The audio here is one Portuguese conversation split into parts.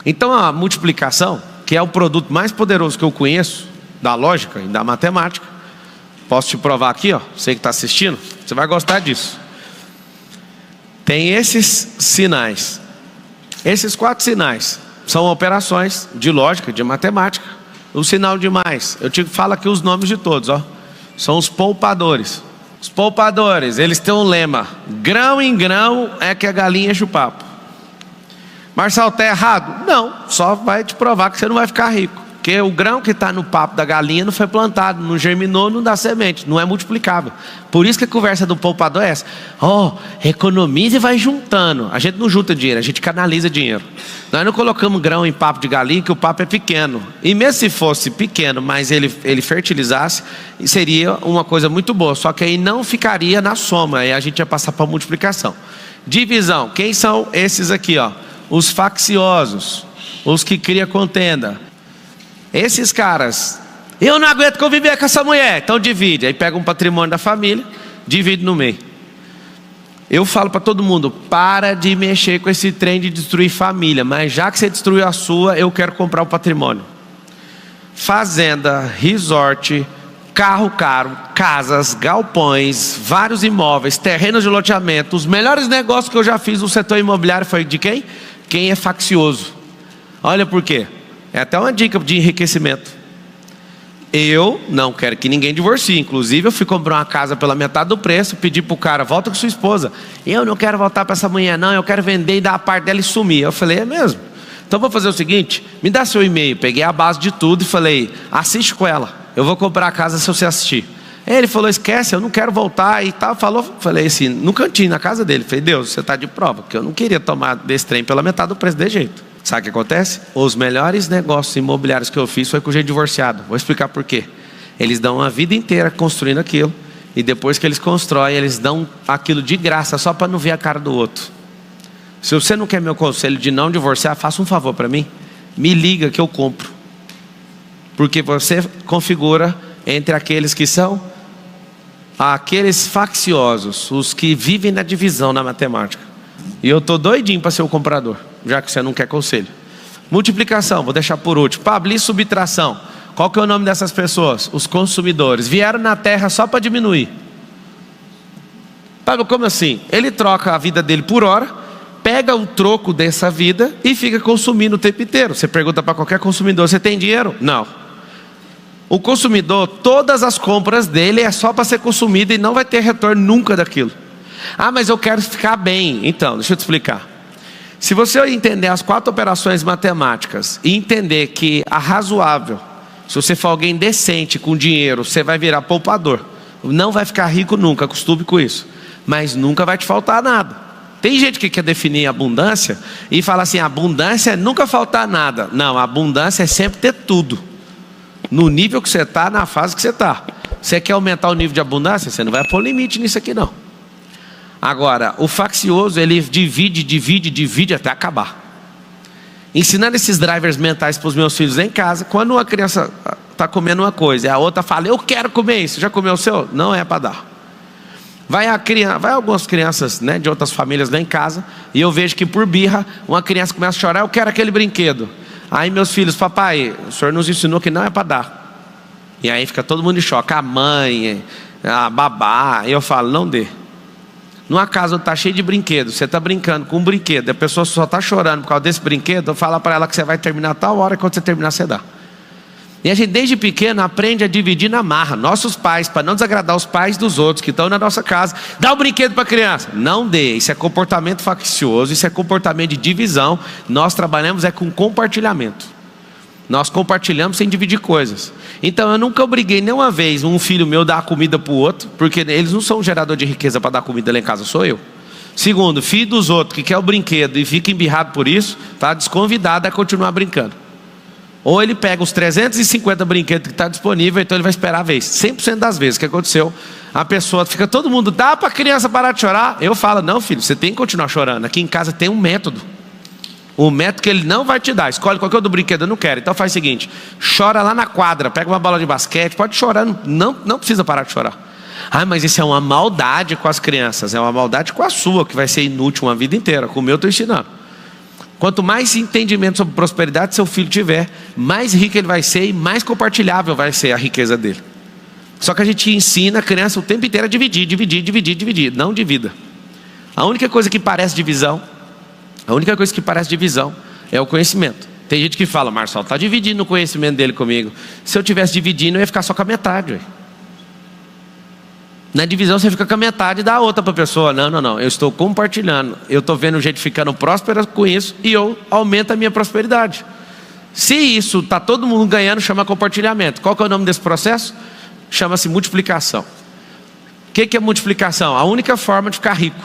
Então a multiplicação, que é o produto mais poderoso que eu conheço, da lógica e da matemática, posso te provar aqui, ó, você que está assistindo, você vai gostar disso. Tem esses sinais. Esses 4 sinais são operações de lógica, de matemática. O sinal de mais, eu te falo aqui os nomes de todos, ó. São os poupadores. Os poupadores, eles têm um lema: grão em grão é que a galinha enche o papo. Marcelo, está errado? Não, só vai te provar que você não vai ficar rico. Porque o grão que está no papo da galinha não foi plantado, não germinou, não dá semente, não é multiplicável. Por isso que a conversa do poupador é essa: economiza e vai juntando. A gente não junta dinheiro, a gente canaliza dinheiro. Nós não colocamos grão em papo de galinha, que o papo é pequeno. E mesmo se fosse pequeno, mas ele fertilizasse, seria uma coisa muito boa. Só que aí não ficaria na soma, aí a gente ia passar para a multiplicação. Divisão, quem são esses aqui, ó? Os facciosos, os que criam contenda. Esses caras, eu não aguento conviver com essa mulher, então divide. Aí pega um patrimônio da família, divide no meio. Eu falo para todo mundo: para de mexer com esse trem de destruir família. Mas já que você destruiu a sua, eu quero comprar o patrimônio. Fazenda, resort, carro caro, casas, galpões, vários imóveis, terrenos de loteamento. Os melhores negócios que eu já fiz no setor imobiliário foi de quem? Quem é faccioso. Olha por quê. É até uma dica de enriquecimento. Eu não quero que ninguém divorcie. Inclusive eu fui comprar uma casa pela metade do preço, pedi para o cara: volta com sua esposa. Eu não quero voltar para essa mulher não, eu quero vender e dar a parte dela e sumir. Eu falei: é mesmo? Então vou fazer o seguinte, me dá seu e-mail. Peguei a base de tudo e falei: assiste com ela, eu vou comprar a casa se você assistir. Ele falou: esquece, eu não quero voltar e tal. Falei assim, no cantinho, na casa dele. Falei: Deus, você está de prova, porque eu não queria tomar desse trem pela metade do preço de jeito. Sabe o que acontece? Os melhores negócios imobiliários que eu fiz foi com gente divorciado. Vou explicar por quê. Eles dão a vida inteira construindo aquilo, e depois que eles constroem, eles dão aquilo de graça, só para não ver a cara do outro. Se você não quer meu conselho de não divorciar, faça um favor para mim, me liga que eu compro. Porque você configura entre aqueles que são aqueles facciosos, os que vivem na divisão na matemática. E eu estou doidinho para ser o comprador, já que você não quer conselho. Multiplicação, vou deixar por último. Pablo, e subtração? Qual que é o nome dessas pessoas? Os consumidores. Vieram na terra só para diminuir. Pablo, como assim? Ele troca a vida dele por hora, pega o troco dessa vida e fica consumindo o tempo inteiro. Você pergunta para qualquer consumidor: você tem dinheiro? Não. O consumidor, todas as compras dele é só para ser consumido e não vai ter retorno nunca daquilo. Ah, mas eu quero ficar bem. Então, deixa eu te explicar. Se você entender as 4 operações matemáticas e entender que a razoável, se você for alguém decente com dinheiro, você vai virar poupador. Não vai ficar rico nunca, acostume com isso. Mas nunca vai te faltar nada. Tem gente que quer definir abundância e fala assim: abundância é nunca faltar nada. Não, abundância é sempre ter tudo. No nível que você está, na fase que você está. Você quer aumentar o nível de abundância? Você não vai pôr limite nisso aqui não. Agora, o faccioso, ele divide até acabar. Ensinando esses drivers mentais para os meus filhos em casa. Quando uma criança está comendo uma coisa e a outra fala: eu quero comer isso, já comeu o seu? Não é para dar. Vai algumas crianças, né, de outras famílias lá em casa, e eu vejo que por birra uma criança começa a chorar: eu quero aquele brinquedo. Aí meus filhos: papai, o senhor nos ensinou que não é para dar. E aí fica todo mundo em choque, a mãe, a babá. E eu falo: não dê. Numa casa onde está cheio de brinquedos, você está brincando com um brinquedo, a pessoa só está chorando por causa desse brinquedo, fala para ela que você vai terminar tal hora, e quando você terminar você dá. E a gente desde pequeno aprende a dividir na marra. Nossos pais, para não desagradar os pais dos outros que estão na nossa casa: dá um brinquedo para a criança. Não dê, isso é comportamento faccioso, isso é comportamento de divisão. Nós trabalhamos com compartilhamento. Nós compartilhamos sem dividir coisas. Então eu nunca obriguei nenhuma vez um filho meu a dar comida para o outro, porque eles não são um gerador de riqueza para dar comida lá em casa, sou eu. Segundo, filho dos outros que quer o brinquedo e fica embirrado por isso, está desconvidado a continuar brincando. Ou ele pega os 350 brinquedos que está disponível, então ele vai esperar a vez. 100% das vezes que aconteceu, a pessoa fica, todo mundo: dá para a criança parar de chorar? Eu falo: não, filho, você tem que continuar chorando. Aqui em casa tem um método. O método que ele não vai te dar. Escolhe qualquer outro brinquedo, eu não quero. Então faz o seguinte: chora lá na quadra, pega uma bola de basquete, pode chorar, não precisa parar de chorar. Ah, mas isso é uma maldade com as crianças. É uma maldade com a sua, que vai ser inútil uma vida inteira. Com o meu eu estou ensinando. Quanto mais entendimento sobre prosperidade seu filho tiver, mais rico ele vai ser e mais compartilhável vai ser a riqueza dele. Só que a gente ensina a criança o tempo inteiro a dividir, não divida. A única coisa que parece divisão é o conhecimento. Tem gente que fala: Marçal está dividindo o conhecimento dele comigo. Se eu tivesse dividindo, eu ia ficar só com a metade. Ué. Na divisão você fica com a metade e dá a outra para a pessoa. Não, eu estou compartilhando. Eu estou vendo gente ficando próspera com isso e eu aumento a minha prosperidade. Se isso está todo mundo ganhando, chama compartilhamento. Qual que é o nome desse processo? Chama-se multiplicação. O que é multiplicação? A única forma de ficar rico.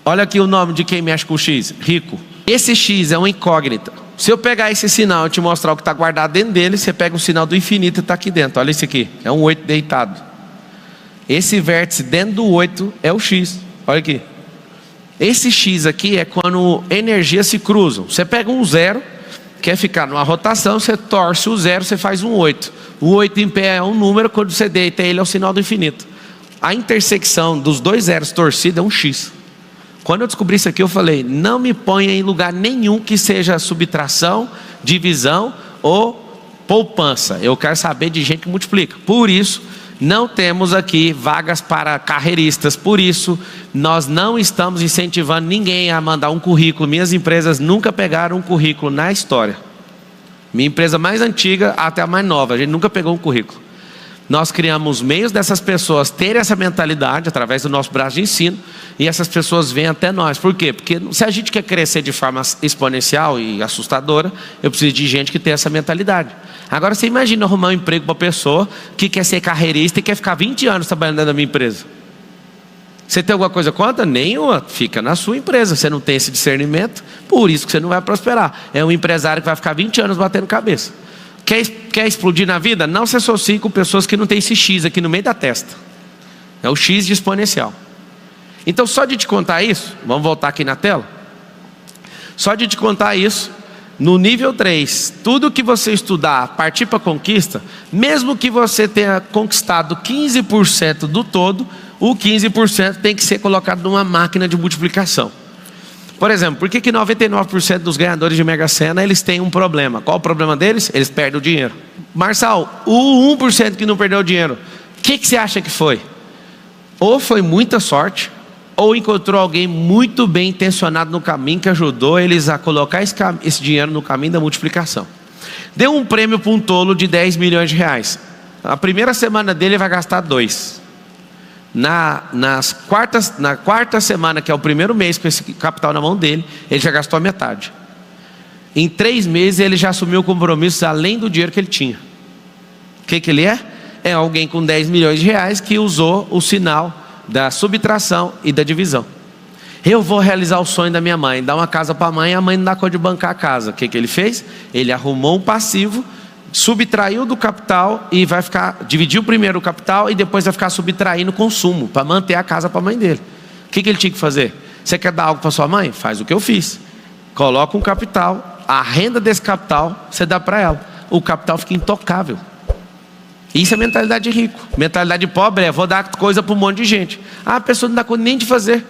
Olha aqui o nome de quem mexe com X: rico. Esse X é uma incógnita. Se eu pegar esse sinal e te mostrar o que está guardado dentro dele, você pega um sinal do infinito e está aqui dentro. Olha isso aqui, é um 8 deitado. Esse vértice dentro do 8 é o X. Olha aqui. Esse X aqui é quando energias se cruzam. Você pega um 0, quer ficar numa rotação, você torce o 0, você faz um 8. O 8 em pé é um número, quando você deita ele é o sinal do infinito. A intersecção dos dois zeros torcidos é um X. Quando eu descobri isso aqui, eu falei: não me ponha em lugar nenhum que seja subtração, divisão ou poupança. Eu quero saber de gente que multiplica. Por isso, não temos aqui vagas para carreiristas. Por isso, nós não estamos incentivando ninguém a mandar um currículo. Minhas empresas nunca pegaram um currículo na história. Minha empresa mais antiga até a mais nova, a gente nunca pegou um currículo. Nós criamos meios dessas pessoas terem essa mentalidade através do nosso braço de ensino, e essas pessoas vêm até nós. Por quê? Porque se a gente quer crescer de forma exponencial e assustadora, eu preciso de gente que tem essa mentalidade. Agora você imagina arrumar um emprego para uma pessoa que quer ser carreirista e quer ficar 20 anos trabalhando dentro da minha empresa. Você tem alguma coisa contra? Nenhuma. Fica na sua empresa. Você não tem esse discernimento, por isso que você não vai prosperar. É um empresário que vai ficar 20 anos batendo cabeça. Quer explodir na vida? Não se associe com pessoas que não têm esse X aqui no meio da testa. É o X de exponencial. Então, só de te contar isso, vamos voltar aqui na tela. Só de te contar isso, no nível 3, tudo que você estudar, partir para a conquista, mesmo que você tenha conquistado 15% do todo, o 15% tem que ser colocado numa máquina de multiplicação. Por exemplo, por que 99% dos ganhadores de Mega Sena, eles têm um problema? Qual o problema deles? Eles perdem o dinheiro. Marçal, o 1% que não perdeu o dinheiro, o que você acha que foi? Ou foi muita sorte, ou encontrou alguém muito bem intencionado no caminho que ajudou eles a colocar esse dinheiro no caminho da multiplicação. Deu um prêmio para um tolo de 10 milhões de reais. A primeira semana dele vai gastar 2. Na quarta semana, que é o primeiro mês com esse capital na mão dele, ele já gastou a metade. Em 3 meses ele já assumiu compromissos além do dinheiro que ele tinha. O que ele é? É alguém com 10 milhões de reais que usou o sinal da subtração e da divisão. Eu vou realizar o sonho da minha mãe, dar uma casa para a mãe, e a mãe não dá conta de bancar a casa. O que ele fez? Ele arrumou um passivo, subtraiu do capital e vai ficar, dividiu primeiro o capital e depois vai ficar subtraindo o consumo para manter a casa para a mãe dele. O que ele tinha que fazer? Você quer dar algo para sua mãe? Faz o que eu fiz. Coloca um capital, a renda desse capital você dá para ela. O capital fica intocável. Isso é mentalidade de rico. Mentalidade de pobre é: vou dar coisa para um monte de gente. A pessoa não dá conta nem de fazer.